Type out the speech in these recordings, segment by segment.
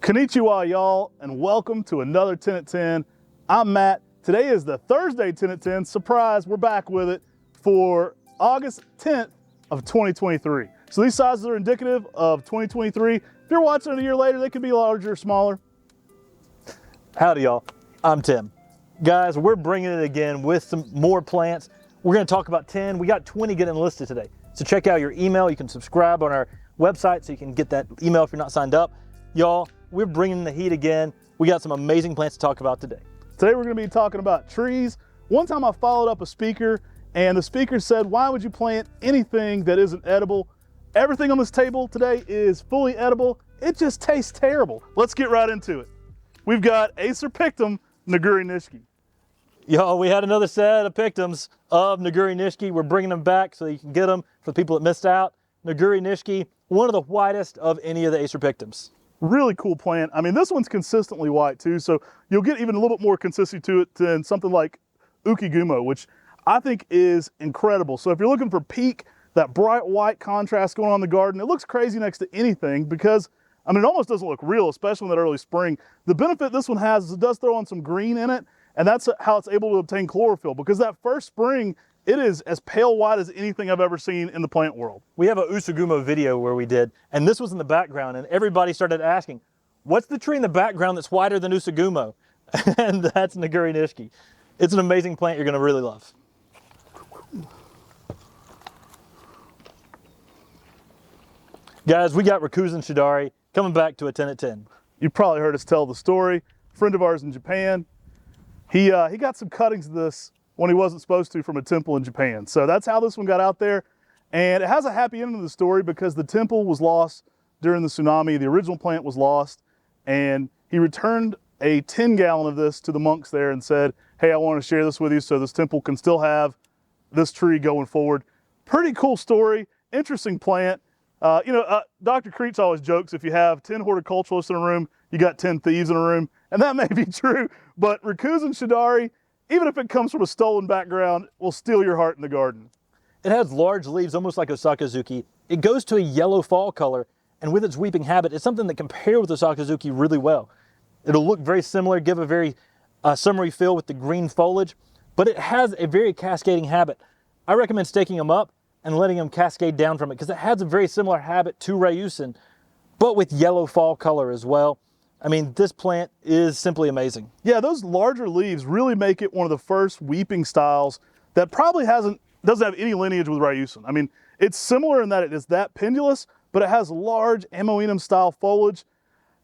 Konnichiwa, y'all, and welcome to another 10 at 10. I'm Matt. Today is the Thursday 10 at 10. Surprise, we're back with it for August 10th of 2023. So these sizes are indicative of 2023. If you're watching it a year later, they could be larger or smaller. Howdy, y'all. I'm Tim. Guys, we're bringing it again with some more plants. We're going to talk about 10. We got 20 getting listed today. So check out your email. You can subscribe on our website so you can get that email if you're not signed up. Y'all, we're bringing the heat again. We got some amazing plants to talk about today. Today we're going to be talking about trees. One time I followed up a speaker and the speaker said, why would you plant anything that isn't edible? Everything on this table today is fully edible. It just tastes terrible. Let's get right into it. We've got Acer Pictum Niguri Nishiki. Y'all, we had another set of pictums of Niguri Nishiki. We're bringing them back so you can get them for the people that missed out. Niguri Nishiki, one of the whitest of any of the Acer Pictums. Really cool plant. I mean, this one's consistently white too, so you'll get even a little bit more consistency to it than something like Ukigumo, which I think is incredible. So if you're looking for peak, that bright white contrast going on in the garden, it looks crazy next to anything because, I mean, it almost doesn't look real, especially in that early spring. The benefit this one has is it does throw on some green in it, and that's how it's able to obtain chlorophyll, because that first spring, it is as pale white as anything I've ever seen in the plant world. We have a Usugumo video where we did, and this was in the background, and everybody started asking, what's the tree in the background that's whiter than Usugumo? And that's Niguri Nishiki. It's an amazing plant you're gonna really love. Guys, we got Rikuzen Shidari coming back to a 10 at 10. You've probably heard us tell the story. A friend of ours in Japan, he got some cuttings of this when he wasn't supposed to from a temple in Japan. So that's how this one got out there. And it has a happy ending to the story because the temple was lost during the tsunami. The original plant was lost, and he returned a 10-gallon of this to the monks there and said, hey, I want to share this with you so this temple can still have this tree going forward. Pretty cool story, interesting plant. Dr. Creech always jokes, if you have 10 horticulturalists in a room, you got 10 thieves in a room, and that may be true, but Rikuzen Shidari, even if it comes from a stolen background, will steal your heart in the garden. It has large leaves, almost like Osakazuki. It goes to a yellow fall color, and with its weeping habit, it's something that can pair with Osakazuki really well. It'll look very similar, give a very summery feel with the green foliage, but it has a very cascading habit. I recommend staking them up and letting them cascade down from it because it has a very similar habit to Ryusen, but with yellow fall color as well. I mean, this plant is simply amazing. Yeah, those larger leaves really make it one of the first weeping styles that probably doesn't have any lineage with Ryusen. I mean, it's similar in that it is that pendulous, but it has large Amoenum style foliage.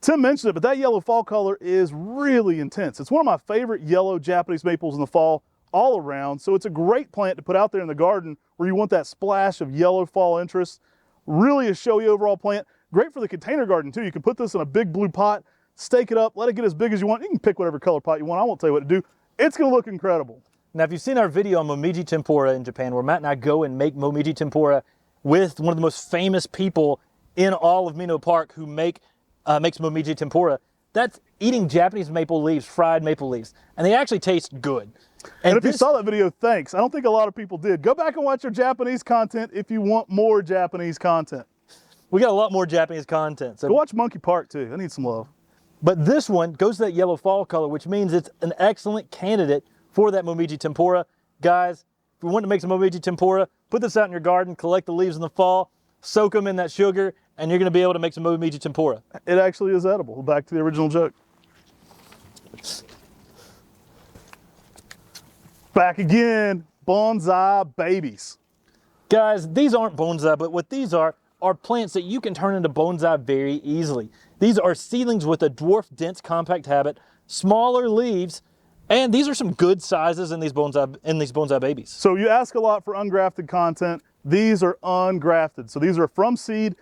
Tim mentioned it, but that yellow fall color is really intense. It's one of my favorite yellow Japanese maples in the fall all around. So it's a great plant to put out there in the garden where you want that splash of yellow fall interest. Really a showy overall plant. Great for the container garden too. You can put this in a big blue pot, stake it up, let it get as big as you want. You can pick whatever color pot you want. I won't tell you what to do. It's gonna look incredible. Now, if you've seen our video on Momiji tempura in Japan, where Matt and I go and make Momiji tempura with one of the most famous people in all of Mino Park who makes Momiji tempura, that's eating Japanese maple leaves, fried maple leaves, and they actually taste good. And if you saw that video, thanks. I don't think a lot of people did. Go back and watch our Japanese content if you want more Japanese content. We got a lot more Japanese content. So go watch Monkey Park too. I need some love. But this one goes to that yellow fall color, which means it's an excellent candidate for that Momiji tempura. Guys, if you want to make some Momiji tempura, put this out in your garden, collect the leaves in the fall, soak them in that sugar, and you're going to be able to make some Momiji tempura. It actually is edible. Back to the original joke. Back again, bonsai babies. Guys, these aren't bonsai, but what these are plants that you can turn into bonsai very easily. These are seedlings with a dwarf dense compact habit, smaller leaves, and these are some good sizes in these bonsai babies. So you ask a lot for ungrafted content. These are ungrafted. So these are from seed.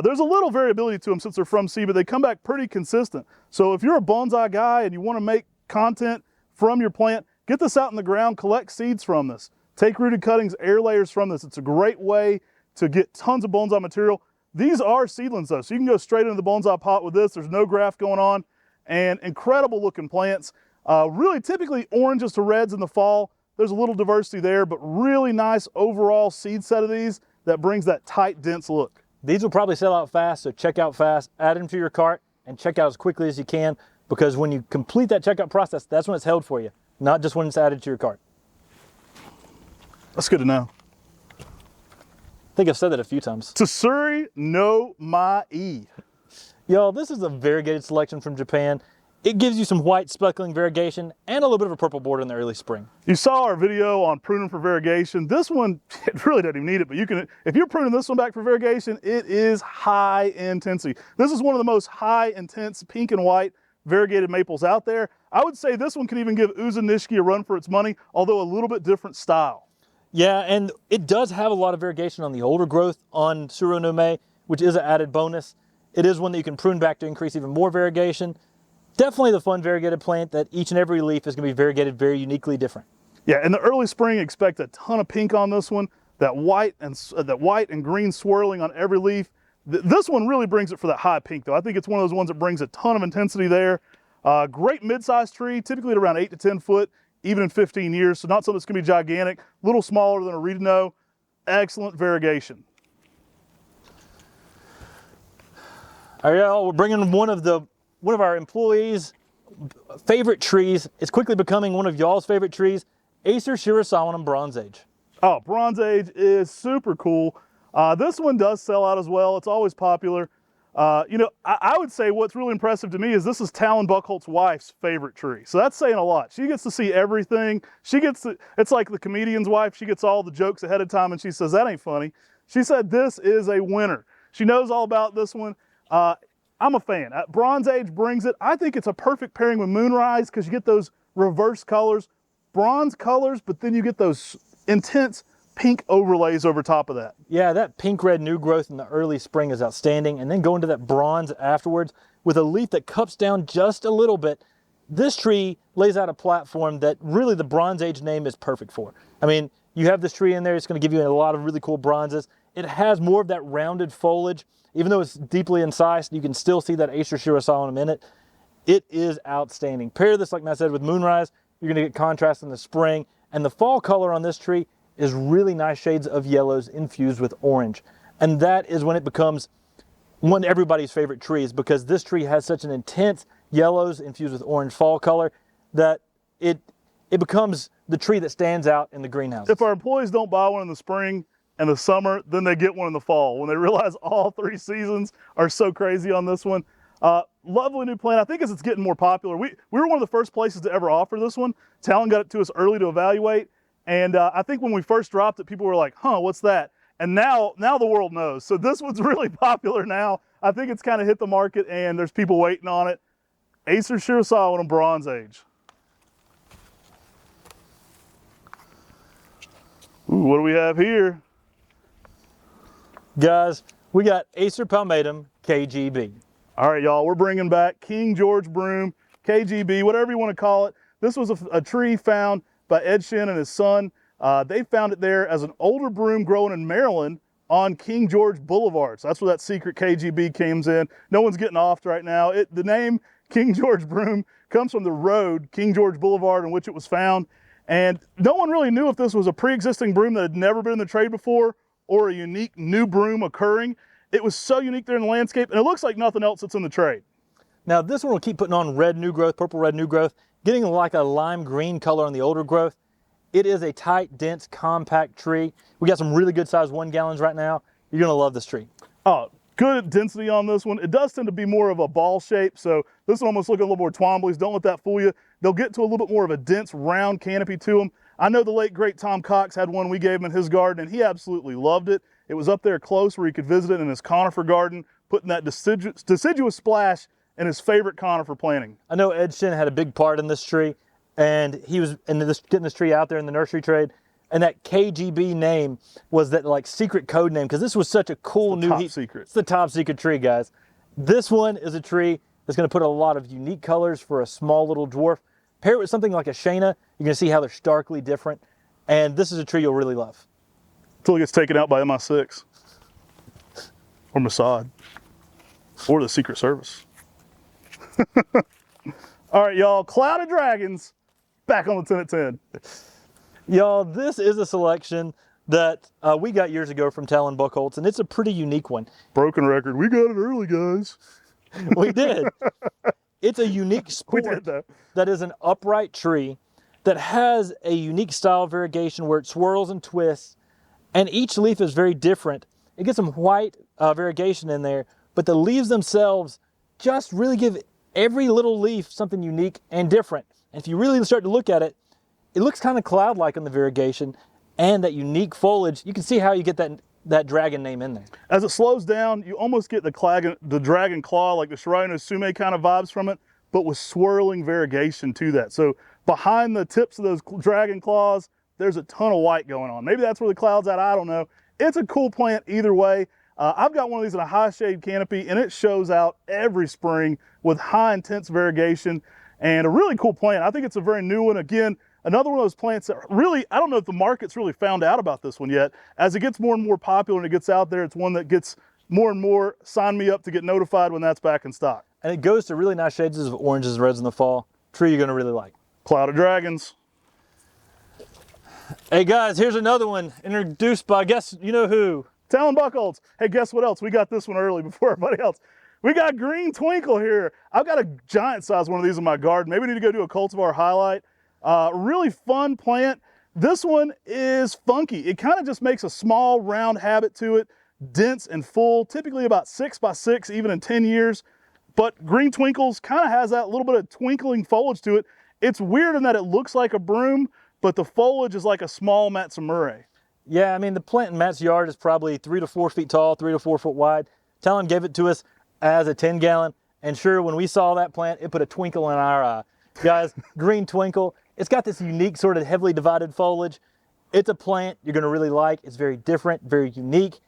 There's a little variability to them since they're from seed, but they come back pretty consistent. So if you're a bonsai guy and you want to make content from your plant, get this out in the ground, collect seeds from this. Take rooted cuttings, air layers from this. It's a great way to get tons of bonsai material. These are seedlings though, so you can go straight into the bonsai pot with this. There's no graft going on, and incredible looking plants. Really typically oranges to reds in the fall. There's a little diversity there, but really nice overall seed set of these that brings that tight, dense look. These will probably sell out fast, so check out fast, add them to your cart, and check out as quickly as you can, because when you complete that checkout process, that's when it's held for you, not just when it's added to your cart. That's good to know. I think I've said that a few times. Tsutsuri no Mai. Y'all, this is a variegated selection from Japan. It gives you some white speckling variegation and a little bit of a purple border in the early spring. You saw our video on pruning for variegation. This one, it really doesn't even need it, but you can, if you're pruning this one back for variegation, it is high intensity. This is one of the most high intense pink and white variegated maples out there. I would say this one can even give Uzunishiki a run for its money, although a little bit different style. Yeah, and it does have a lot of variegation on the older growth on Suro no Me, which is an added bonus. It is one that you can prune back to increase even more variegation. Definitely the fun variegated plant that each and every leaf is going to be variegated very uniquely different. Yeah, in the early spring, expect a ton of pink on this one. That white and green swirling on every leaf. This one really brings it for that high pink, though. I think it's one of those ones that brings a ton of intensity there. Great mid-sized tree, typically at around 8 to 10 foot, even in 15 years. So not something that's going to be gigantic. A little smaller than a Redino. Excellent variegation. All right, y'all, we're bringing one of our employees' favorite trees. It's quickly becoming one of y'all's favorite trees, Acer Shirasawa Bronze Age. Oh, Bronze Age is super cool. This one does sell out as well. It's always popular. You know, I would say what's really impressive to me is this is Talon Buchholz's wife's favorite tree. So that's saying a lot. She gets to see everything. It's like the comedian's wife. She gets all the jokes ahead of time and she says, that ain't funny. She said, this is a winner. She knows all about this one. I'm a fan. Bronze Age brings it. I think it's a perfect pairing with Moonrise because you get those reverse colors, bronze colors, but then you get those intense pink overlays over top of that. Yeah, that pink-red new growth in the early spring is outstanding, and then go into that bronze afterwards with a leaf that cups down just a little bit. This tree lays out a platform that really the Bronze Age name is perfect for. I mean, you have this tree in there, it's going to give you a lot of really cool bronzes. It has more of that rounded foliage. Even though it's deeply incised, you can still see that Acer Shirasawa in it. It is outstanding. Pair this, like Matt said, with Moonrise. You're going to get contrast in the spring. And the fall color on this tree is really nice shades of yellows infused with orange. And that is when it becomes one of everybody's favorite trees, because this tree has such an intense yellows infused with orange fall color that it becomes the tree that stands out in the greenhouse. If our employees don't buy one in the spring and the summer, then they get one in the fall when they realize all 3 seasons are so crazy on this one. Lovely new plant. I think as it's getting more popular, we were one of the first places to ever offer this one. Talon got it to us early to evaluate, and I think when we first dropped it, people were like, huh, what's that? And now the world knows. So this one's really popular now. I think it's kind of hit the market and there's people waiting on it. Acer Shirasawa Bronze Age. Ooh, what do we have here? Guys, we got Acer Palmatum KGB. All right, y'all, we're bringing back King George Broom, KGB, whatever you want to call it. This was a tree found by Ed Shin and his son. They found it there as an older broom growing in Maryland on King George Boulevard. So that's where that secret KGB comes in. No one's getting off right now. The name King George Broom comes from the road, King George Boulevard, in which it was found. And no one really knew if this was a pre-existing broom that had never been in the trade before or a unique new broom occurring. It was so unique there in the landscape, and it looks like nothing else that's in the trade. Now this one will keep putting on red new growth, purple red new growth, getting like a lime green color on the older growth. It is a tight, dense, compact tree. We got some really good sized 1 gallons right now. You're gonna love this tree. Oh, good density on this one. It does tend to be more of a ball shape, so this one almost looking a little more Twombly's. Don't let that fool you. They'll get to a little bit more of a dense, round canopy to them. I know the late, great Tom Cox had one we gave him in his garden, and he absolutely loved it. It was up there close where he could visit it in his conifer garden, putting that deciduous splash in his favorite conifer planting. I know Ed Shin had a big part in this tree, and he was getting this tree out there in the nursery trade. And that KGB name was that like secret code name, because this was such a cool new secret. It's the top secret tree, guys. This one is a tree that's going to put a lot of unique colors for a small little dwarf. Pair it with something like a Shana, you're going to see how they're starkly different. And this is a tree you'll really love. Until it gets taken out by MI6 or Mossad or the Secret Service. All right, y'all, Cloud of Dragons back on the 10 at 10. Y'all, this is a selection that we got years ago from Talon Buchholz, and it's a pretty unique one. Broken record. We got it early, guys. We did. It's a unique We sport did though. that is an upright tree that has a unique style of variegation where it swirls and twists, and each leaf is very different. It gets some white variegation in there, but the leaves themselves just really give every little leaf something unique and different. And if you really start to look at it, it looks kind of cloud-like on the variegation, and that unique foliage, you can see how you get that dragon name in there. As it slows down, you almost get the dragon claw, like the Shirai no Sume kind of vibes from it, but with swirling variegation to that. So behind the tips of those dragon claws, there's a ton of white going on. Maybe that's where the cloud's at, I don't know. It's a cool plant either way. I've got one of these in a high shade canopy, and it shows out every spring with high intense variegation, and a really cool plant. I think it's a very new one. Again, another one of those plants that really, I don't know if the market's really found out about this one yet. As it gets more and more popular and it gets out there, it's one that gets more and more, sign me up to get notified when that's back in stock. And it goes to really nice shades of oranges and reds in the fall. Tree you're gonna really like. Cloud of Dragons. Hey guys, here's another one introduced by, guess you know who? Talon Buckholz. Hey, guess what else? We got this one early before everybody else. We got Green Twinkle here. I've got a giant size one of these in my garden. Maybe we need to go do a cultivar highlight. Really fun plant. This one is funky. It kind of just makes a small round habit to it, dense and full, typically about 6 by 6, even in 10 years. But Green Twinkles kind of has that little bit of twinkling foliage to it. It's weird in that it looks like a broom, but the foliage is like a small Matsumure. Yeah, I mean, the plant in Matt's yard is probably 3 to 4 feet tall, 3 to 4 foot wide. Talon gave it to us as a 10-gallon, and sure, when we saw that plant, it put a twinkle in our eye. Guys, Green Twinkle, it's got this unique sort of heavily divided foliage. It's a plant you're gonna really like. It's very different, very unique,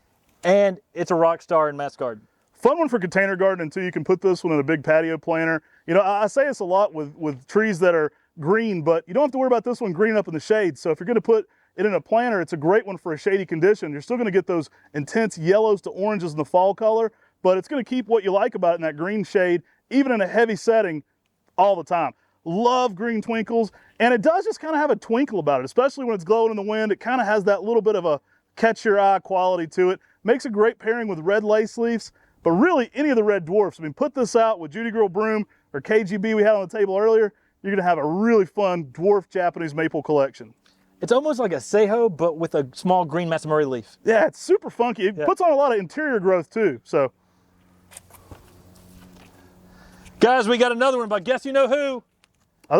and it's a rock star in Matt's garden. Fun one for container gardening too. You can put this one in a big patio planter. You know, I say this a lot with trees that are green, but you don't have to worry about this one green up in the shade. So if you're gonna put it in a planter, it's a great one for a shady condition. You're still gonna get those intense yellows to oranges in the fall color, but it's gonna keep what you like about it in that green shade, even in a heavy setting, all the time. Love Green Twinkles, and it does just kind of have a twinkle about it, especially when it's glowing in the wind. It kind of has that little bit of a catch your eye quality to it. Makes a great pairing with red lace leaves, but really any of the red dwarfs. I mean, put this out with Judy Girl Broom or KGB we had on the table earlier, you're gonna have a really fun dwarf Japanese maple collection. It's almost like a Seiho, but with a small green Matsumure leaf. Yeah, it's super funky. It puts on a lot of interior growth too, so. Guys, we got another one by guess you know who?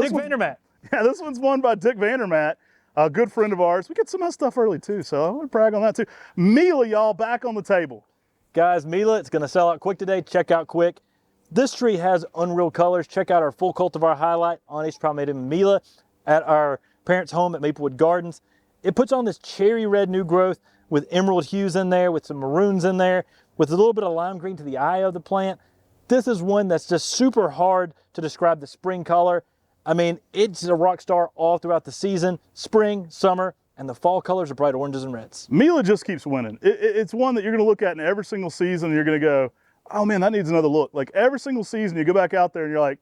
Dick Vandermatt. Yeah, this one's won by Dick Vandermatt, a good friend of ours. We get some of that stuff early too, so I want to brag on that too. Mila, y'all, back on the table. Guys, Mila, it's gonna sell out quick today. Check out quick. This tree has unreal colors. Check out our full cultivar highlight on East Palmetto Mila at our parents' home at Maplewood Gardens. It puts on this cherry red new growth with emerald hues in there, with some maroons in there, with a little bit of lime green to the eye of the plant. This is one that's just super hard to describe the spring color. I mean, it's a rock star all throughout the season, spring, summer, and the fall colors are bright oranges and reds. Mila just keeps winning. It's one that you're gonna look at in every single season and you're gonna go, oh man, that needs another look. Like every single season you go back out there and you're like,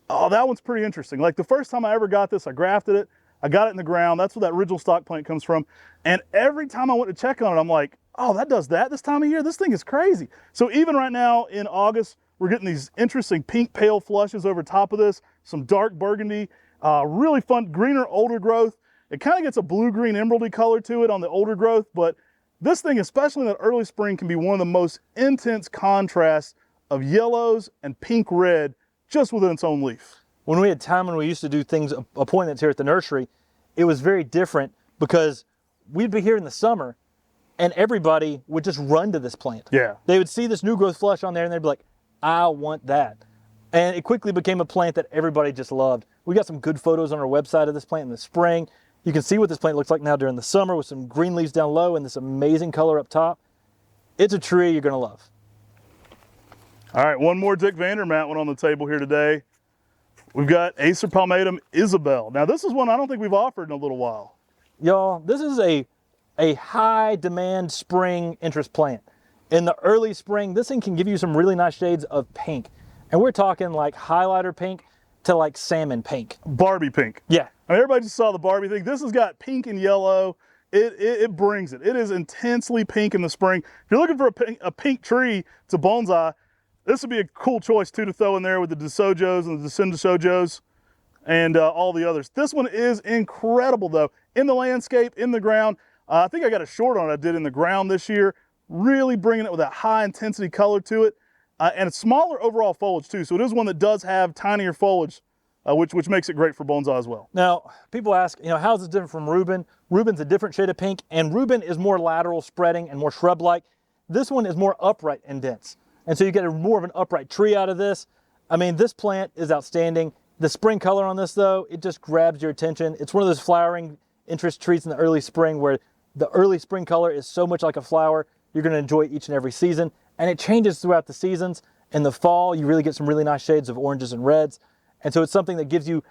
oh, that one's pretty interesting. Like the first time I ever got this, I grafted it, I got it in the ground. That's where that original stock plant comes from. And every time I went to check on it, I'm like, oh, that does that this time of year? This thing is crazy. So even right now in August, we're getting these interesting pink pale flushes over top of this, some dark burgundy, really fun, greener, older growth. It kind of gets a blue-green emeraldy color to it on the older growth, but this thing, especially in the early spring, can be one of the most intense contrasts of yellows and pink red just within its own leaf. When we had time when we used to do things, appointments here at the nursery, it was very different because we'd be here in the summer and everybody would just run to this plant. Yeah. They would see this new growth flush on there and they'd be like, I want that. And it quickly became a plant that everybody just loved. We got some good photos on our website of this plant in the spring. You can see what this plant looks like now during the summer with some green leaves down low and this amazing color up top. It's a tree you're gonna love. All right, one more Dick Vandermatt one on the table here today. We've got Acer palmatum Isabel. Now this is one I don't think we've offered in a little while. Y'all, this is a high demand spring interest plant. In the early spring, this thing can give you some really nice shades of pink. And we're talking like highlighter pink to like salmon pink. Barbie pink. Yeah. I mean, everybody just saw the Barbie thing. This has got pink and yellow. It brings it. It is intensely pink in the spring. If you're looking for a pink tree to bonsai, this would be a cool choice too to throw in there with the DeSojos and the DeSojos and all the others. This one is incredible though. In the landscape, in the ground. I think I got a short on it I did in the ground this year. Really bringing it with that high intensity color to it. And it's smaller overall foliage too. So it is one that does have tinier foliage, which makes it great for bonsai as well. Now, people ask, how is this different from Reuben? Reuben's a different shade of pink, and Reuben is more lateral spreading and more shrub-like. This one is more upright and dense. And so you get more of an upright tree out of this. I mean, this plant is outstanding. The spring color on this though, it just grabs your attention. It's one of those flowering interest trees in the early spring where the early spring color is so much like a flower, you're gonna enjoy each and every season. And it changes throughout the seasons. In the fall, you really get some really nice shades of oranges and reds. And so it's something that gives you,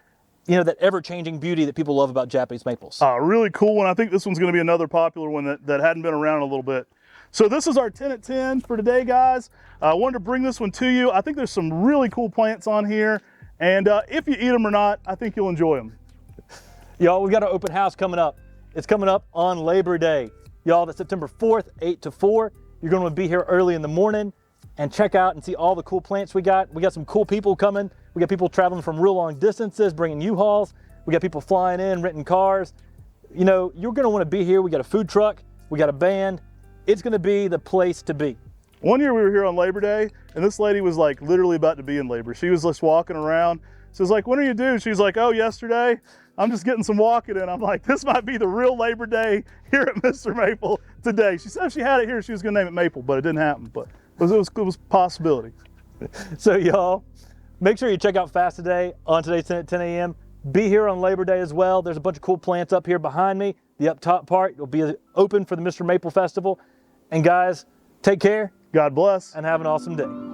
that ever-changing beauty that people love about Japanese maples. Really cool one. I think this one's gonna be another popular one that hadn't been around in a little bit. So this is our 10 at 10 for today, guys. I wanted to bring this one to you. I think there's some really cool plants on here. And if you eat them or not, I think you'll enjoy them. Y'all, we've got an open house coming up. It's coming up on Labor Day. Y'all, that's September 4th, 8 to 4. You're going to be here early in the morning and check out and see all the cool plants we got. We got some cool people coming. We got people traveling from real long distances, bringing U-Hauls. We got people flying in, renting cars. You're going to want to be here. We got a food truck. We got a band. It's going to be the place to be. One year we were here on Labor Day, and this lady was like literally about to be in labor. She was just walking around. So I was like, when are you due? She's like, oh, yesterday. I'm just getting some walking in. I'm like, this might be the real Labor Day here at MrMaple today. She said if she had it here, she was gonna name it Maple, but it didn't happen. But it was a possibility. So y'all, make sure you check out Fast Today on today's 10 at 10 a.m. Be here on Labor Day as well. There's a bunch of cool plants up here behind me. The up top part will be open for the MrMaple Festival. And guys, take care. God bless. And have an awesome day.